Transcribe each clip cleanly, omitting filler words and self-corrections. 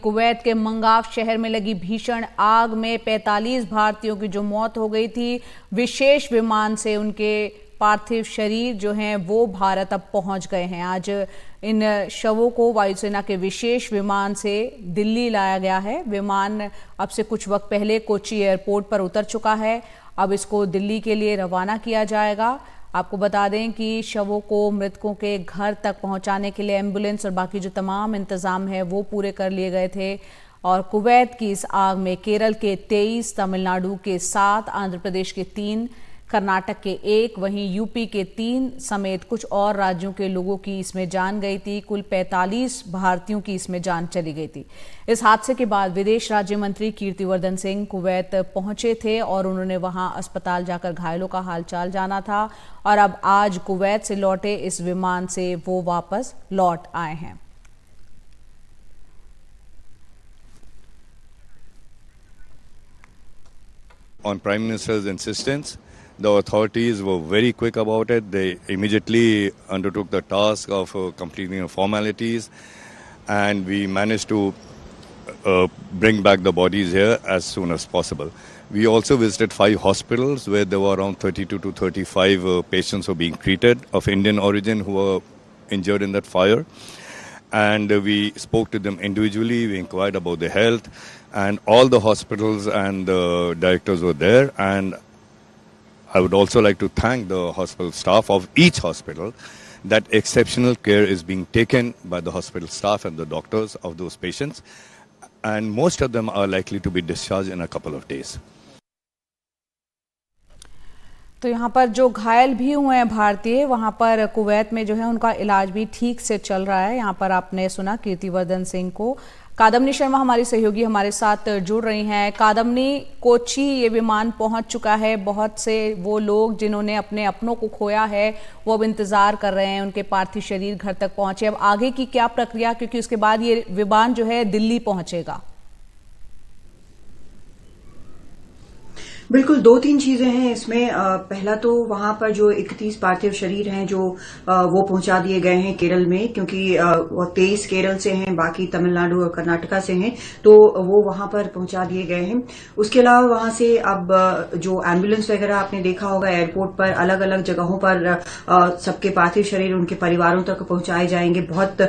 Kuwait के मंगाफ शहर में लगी भीषण आग में 45 भारतीयों की जो मौत हो गई थी, विशेष विमान से उनके पार्थिव शरीर जो हैं वो भारत अब पहुंच गए हैं। आज इन शवों को वायुसेना के विशेष विमान से दिल्ली लाया गया है। विमान अब से कुछ वक्त पहले कोच्चि एयरपोर्ट पर उतर चुका है। अब इसको दिल्ली के लिए रवाना किया जाएगा। आपको बता दें कि शवों को मृतकों के घर तक पहुंचाने के लिए एम्बुलेंस और बाकी जो तमाम इंतजाम है वो पूरे कर लिए गए थे। और कुवैत की इस आग में केरल के 23, तमिलनाडु के 7, आंध्र प्रदेश के 3, कर्नाटक के 1, वहीं यूपी के 3 समेत कुछ और राज्यों के लोगों की इसमें जान गई थी। कुल 45 भारतीयों की इसमें जान चली गई थी। इस हादसे के बाद विदेश राज्य मंत्री कीर्तिवर्धन सिंह कुवैत पहुंचे थे और उन्होंने वहां अस्पताल जाकर घायलों का हालचाल जाना था। और अब आज कुवैत से लौटे इस विमान से वो वापस लौट आए हैं। On Prime Minister's insistence, the authorities were very quick about it. They immediately undertook the task of completing the formalities, and we managed to bring back the bodies here as soon as possible. We also visited 5 hospitals where there were around 32 to 35 patients who were being treated of Indian origin who were injured in that fire. And we spoke to them individually, we inquired about their health, and all the hospitals and the directors were there. And I would also like to thank the hospital staff of each hospital that exceptional care is being taken by the hospital staff and the doctors of those patients. And most of them are likely to be discharged in a couple of days. तो यहाँ पर जो घायल भी हुए हैं भारतीय, वहाँ पर कुवैत में जो है उनका इलाज भी ठीक से चल रहा है। यहाँ पर आपने सुना कीर्तिवर्धन सिंह को। कादम्बनी शर्मा हमारी सहयोगी हमारे साथ जुड़ रही हैं। कादम्बनी, कोच्चि ये विमान पहुँच चुका है। बहुत से वो लोग जिन्होंने अपने अपनों को खोया है वो अब इंतज़ार कर रहे हैं उनके पार्थिव शरीर घर तक पहुँचे। अब आगे की क्या प्रक्रिया, क्योंकि उसके बाद ये विमान जो है दिल्ली पहुँचेगा? बिल्कुल 2-3 चीजें हैं इसमें। पहला तो वहां पर जो 31 पार्थिव शरीर हैं जो वो पहुंचा दिए गए हैं केरल में, क्योंकि वो 23 केरल से हैं, बाकी तमिलनाडु और कर्नाटका से हैं, तो वो वहां पर पहुंचा दिए गए हैं। उसके अलावा वहां से अब जो एम्बुलेंस वगैरह आपने देखा होगा एयरपोर्ट पर अलग अलग जगहों पर सबके पार्थिव शरीर उनके परिवारों तक पहुंचाए जाएंगे। बहुत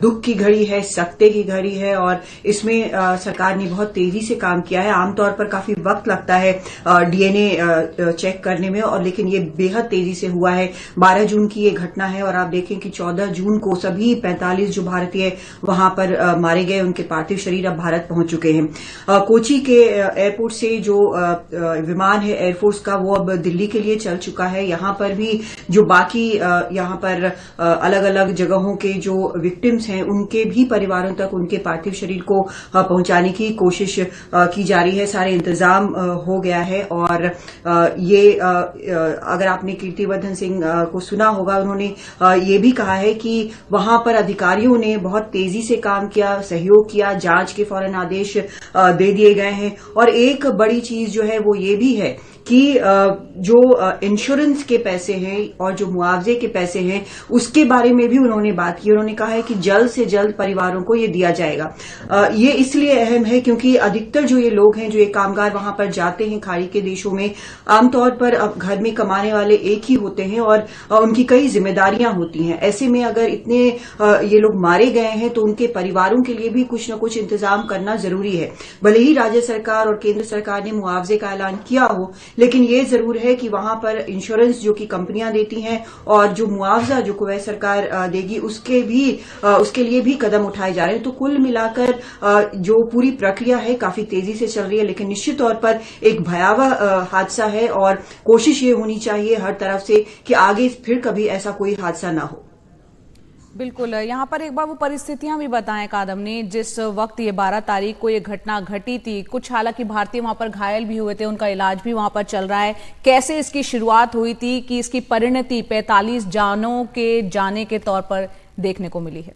दुख की घड़ी है, सख्ते की घड़ी है और इसमें सरकार ने बहुत तेजी से काम किया है। आमतौर पर काफी वक्त लगता है डीएनए चेक करने में, और लेकिन ये बेहद तेजी से हुआ है। 12 जून की ये घटना है और आप देखें कि 14 जून को सभी 45 जो भारतीय वहां पर मारे गए उनके पार्थिव शरीर अब भारत पहुंच चुके हैं। कोच्चि के एयरपोर्ट से जो विमान है एयरफोर्स का वो अब दिल्ली के लिए चल चुका है। यहां पर भी जो बाकी यहां पर अलग अलग जगहों के जो विक्टिम्स हैं उनके भी परिवारों तक उनके पार्थिव शरीर को पहुंचाने की कोशिश की जा रही है। सारे इंतजाम हो गया है। और ये अगर आपने कीर्तिवर्धन सिंह को सुना होगा, उन्होंने ये भी कहा है कि वहां पर अधिकारियों ने बहुत तेजी से काम किया, सहयोग किया, जांच के फौरन आदेश दे दिए गए हैं। और एक बड़ी चीज जो है वो ये भी है कि जो इंश्योरेंस के पैसे हैं और जो मुआवजे के पैसे हैं उसके बारे में भी उन्होंने बात की। उन्होंने कहा है कि जल्द से जल्द परिवारों को ये दिया जाएगा। ये इसलिए अहम है क्योंकि अधिकतर जो ये लोग हैं, जो ये कामगार वहां पर जाते हैं खाड़ी के देशों में, आमतौर पर अब घर में कमाने वाले एक ही होते हैं और उनकी कई जिम्मेदारियां होती हैं। ऐसे में अगर इतने ये लोग मारे गए हैं तो उनके परिवारों के लिए भी कुछ न कुछ इंतजाम करना जरूरी है। भले ही राज्य सरकार और केंद्र सरकार ने मुआवजे का ऐलान किया हो, लेकिन ये जरूर है कि वहां पर इंश्योरेंस जो कि कंपनियां देती हैं और जो मुआवजा जो कुवैत सरकार देगी उसके लिए भी कदम उठाए जा रहे हैं। तो कुल मिलाकर जो पूरी प्रक्रिया है काफी तेजी से चल रही है, लेकिन निश्चित तौर पर एक भयावह हादसा है और कोशिश ये होनी चाहिए हर तरफ से कि आगे फिर कभी ऐसा कोई हादसा ना हो। बिल्कुल, यहाँ पर एक बार वो परिस्थितियां भी बताएं कादम्बनी, जिस वक्त ये 12 तारीख को ये घटना घटी थी। कुछ हालांकि भारतीय वहां पर घायल भी हुए थे, उनका इलाज भी वहां पर चल रहा है। कैसे इसकी शुरुआत हुई थी कि इसकी परिणति 45 जानों के जाने के तौर पर देखने को मिली है?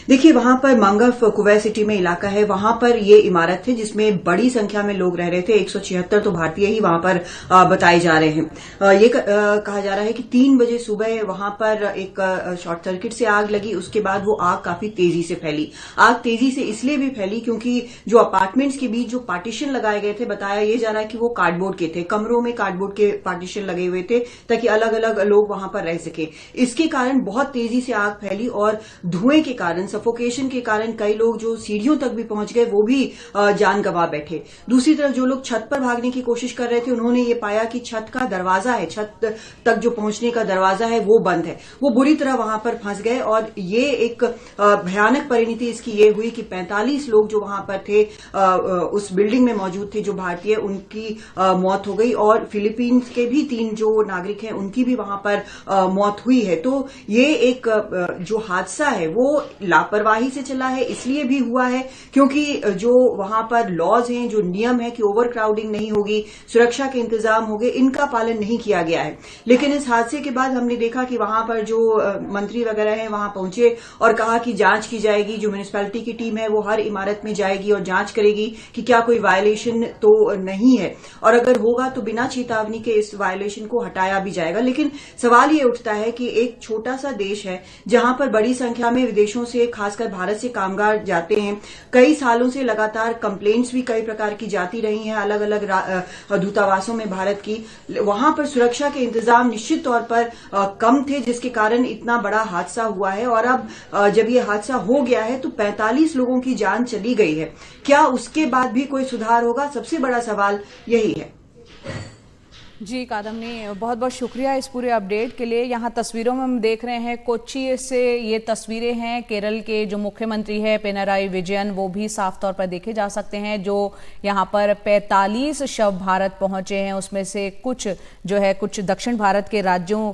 देखिए, वहां पर मंगफ कुवैत सिटी में इलाका है, वहां पर ये इमारत है जिसमें बड़ी संख्या में लोग रह रहे थे। 176 तो भारतीय ही वहां पर बताए जा रहे हैं। ये कहा जा रहा है कि 3 बजे सुबह वहां पर एक शॉर्ट सर्किट से आग लगी। उसके बाद वो आग काफी तेजी से फैली। आग तेजी से इसलिए भी फैली क्योंकि जो अपार्टमेंट्स के बीच जो पार्टीशन लगाए गए थे, बताया ये जा रहा है कि वो कार्डबोर्ड के थे, कमरों में कार्डबोर्ड के पार्टीशन लगे हुए थे ताकि अलग अलग लोग वहां पर रह सके। इसके कारण बहुत तेजी से आग फैली और धुएं के कारण, सफोकेशन के कारण कई लोग जो सीढ़ियों तक भी पहुंच गए वो भी जान गंवा बैठे। दूसरी तरफ जो लोग छत पर भागने की कोशिश कर रहे थे, उन्होंने ये पाया कि छत का दरवाजा है, छत तक जो पहुंचने का दरवाजा है वो बंद है। वो बुरी तरह वहां पर फंस गए और ये एक भयानक परिणति इसकी ये हुई कि 45 लोग जो वहां पर थे, उस बिल्डिंग में मौजूद थे जो भारतीय, उनकी मौत हो गई और फिलीपींस के भी 3 जो नागरिक हैं उनकी भी वहां पर मौत हुई है। तो ये एक जो हादसा है वो लापरवाही से चला है, इसलिए भी हुआ है क्योंकि जो वहां पर लॉज हैं, जो नियम है कि ओवर क्राउडिंग नहीं होगी, सुरक्षा के इंतजाम होंगे, इनका पालन नहीं किया गया है। लेकिन इस हादसे के बाद हमने देखा कि वहां पर जो मंत्री वगैरह हैं वहां पहुंचे और कहा कि जांच की जाएगी। जो म्युनिसिपैलिटी की टीम है वो हर इमारत में जाएगी और जांच करेगी कि क्या कोई वायलेशन तो नहीं है, और अगर होगा तो बिना चेतावनी के इस वायलेशन को हटाया भी जाएगा। लेकिन सवाल ये उठता है कि एक छोटा सा देश है जहां पर बड़ी संख्या में विदेशों से, खासकर भारत से कामगार जाते हैं। कई सालों से लगातार कंप्लेंट्स भी कई प्रकार की जाती रही हैं अलग अलग दूतावासों में भारत की। वहां पर सुरक्षा के इंतजाम निश्चित तौर पर कम थे, जिसके कारण इतना बड़ा हादसा हुआ है। और अब जब ये हादसा हो गया है तो 45 लोगों की जान चली गई है। क्या उसके बाद भी कोई सुधार होगा? सबसे बड़ा सवाल यही है। जी कादम्बनी, बहुत बहुत शुक्रिया इस पूरे अपडेट के लिए। यहाँ तस्वीरों में हम देख रहे हैं कोच्चि से ये तस्वीरें हैं। केरल के जो मुख्यमंत्री है पिनाराई विजयन, वो भी साफ तौर पर देखे जा सकते हैं। जो यहाँ पर 45 शव भारत पहुंचे हैं, उसमें से कुछ जो है कुछ दक्षिण भारत के राज्यों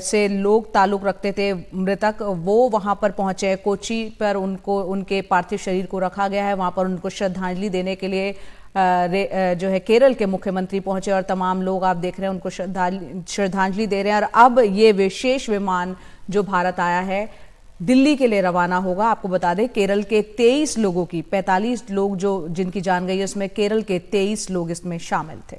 से लोग ताल्लुक रखते थे मृतक, वो वहाँ पर पहुंचे हैं। कोच्चि पर उनको, उनके पार्थिव शरीर को रखा गया है। वहाँ पर उनको श्रद्धांजलि देने के लिए जो है केरल के मुख्यमंत्री पहुंचे और तमाम लोग आप देख रहे हैं उनको श्रद्धांजलि दे रहे हैं। और अब ये विशेष विमान जो भारत आया है दिल्ली के लिए रवाना होगा। आपको बता दें केरल के 23 लोगों की, 45 लोग जो जिनकी जान गई है उसमें केरल के 23 लोग इसमें शामिल थे।